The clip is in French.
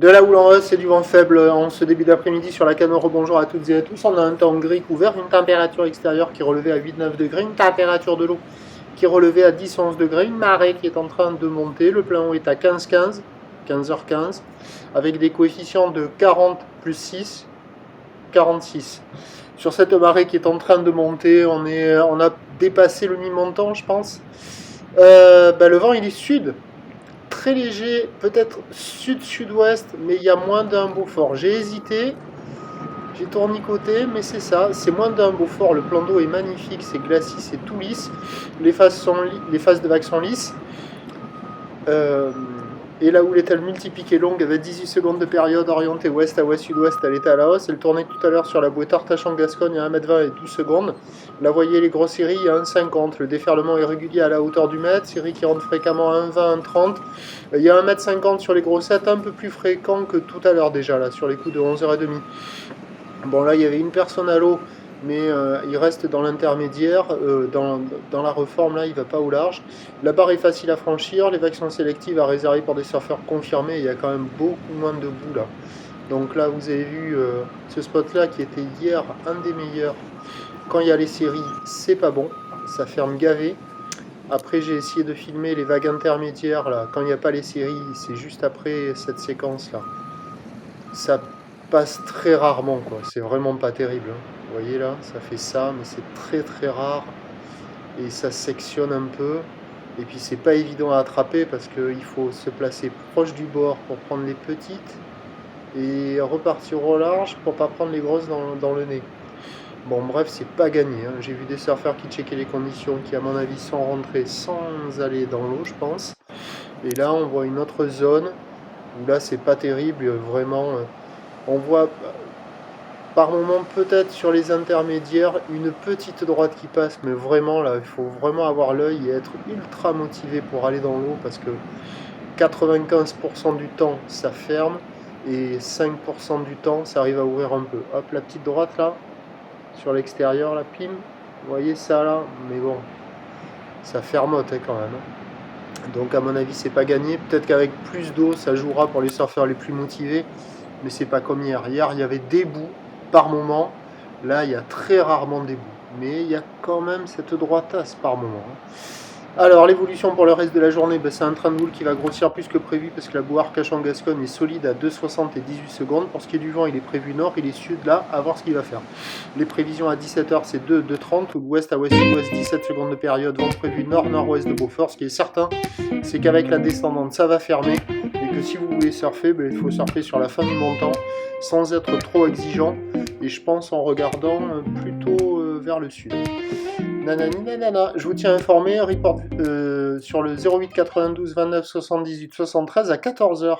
De la houleuse, c'est du vent faible en ce début d'après-midi sur la Canoro. Bonjour à toutes et à tous. On a un temps gris couvert, une température extérieure qui relevait à 8-9 degrés, une température de l'eau qui relevait à 10-11 degrés, une marée qui est en train de monter. Le plein eau est à 15-15, 15h15, avec des coefficients de 40 plus 6, 46. Sur cette marée qui est en train de monter, on a dépassé le mi-montant, je pense. Le vent, il est sud. Très léger, peut-être sud-sud-ouest, mais il y a moins d'un Beaufort. J'ai hésité, j'ai tournicoté, mais c'est ça, c'est moins d'un Beaufort. Le plan d'eau est magnifique, c'est glacis, c'est tout lisse. Les faces de vagues sont lisses. Et la houle est-elle multipliquée longue avec 18 secondes de période orientée ouest à ouest-sud-ouest, elle est à la hausse. Elle tournait tout à l'heure sur la bouée Tartache-en-Gascogne à 1m20 et 12 secondes. Là, vous voyez les grosses séries à 1,50. Le déferlement est régulier à la hauteur du mètre. Série qui rentre fréquemment à 1,20, 1,30. Il y a 1,50 m sur les grossettes, un peu plus fréquent que tout à l'heure déjà, là, sur les coups de 11h30. Bon, là, il y avait une personne à l'eau, mais il reste dans l'intermédiaire, dans la reforme, là, il ne va pas au large. La barre est facile à franchir, les vagues sont sélectives à réserver pour des surfeurs confirmés, il y a quand même beaucoup moins de boue là. Donc là, vous avez vu ce spot-là qui était hier un des meilleurs. Quand il y a les séries, c'est pas bon, ça ferme gavé. Après, j'ai essayé de filmer les vagues intermédiaires, là, quand il n'y a pas les séries, c'est juste après cette séquence-là. Ça passe très rarement, quoi. C'est vraiment pas terrible, hein. Vous voyez là, ça fait ça, mais c'est très très rare. Et ça sectionne un peu. Et puis c'est pas évident à attraper parce qu'il faut se placer proche du bord pour prendre les petites et repartir au large pour pas prendre les grosses dans le nez. Bon, bref, c'est pas gagné, hein. J'ai vu des surfeurs qui checkaient les conditions, qui à mon avis sont rentrés sans aller dans l'eau, je pense. Et là, on voit une autre zone où là, c'est pas terrible, vraiment. On voit par moment peut-être sur les intermédiaires une petite droite qui passe, mais vraiment là, il faut vraiment avoir l'œil et être ultra motivé pour aller dans l'eau parce que 95% du temps ça ferme et 5% du temps ça arrive à ouvrir un peu. Hop, la petite droite là, sur l'extérieur, la pim, vous voyez ça là, mais bon, ça fermote quand même. Donc à mon avis c'est pas gagné, peut-être qu'avec plus d'eau ça jouera pour les surfeurs les plus motivés, mais c'est pas comme hier. Hier il y avait des bouts par moment, là il y a très rarement des bouts, mais il y a quand même cette droitasse par moment. Alors l'évolution pour le reste de la journée, c'est un train de boule qui va grossir plus que prévu parce que la boue Arcachon-Gascogne est solide à 2,60 et 18 secondes. Pour ce qui est du vent, il est prévu nord, il est sud là, à voir ce qu'il va faire. Les prévisions à 17h c'est 2,30, ouest à ouest-sud-ouest, 17 secondes de période, vent prévu nord-nord-ouest de Beaufort. Ce qui est certain, c'est qu'avec la descendante ça va fermer et que si vous voulez surfer, il faut surfer sur la fin du montant sans être trop exigeant et je pense en regardant plutôt vers le sud. Nanani nanana, je vous tiens informé, report sur le 08 92 29 78 73 à 14h.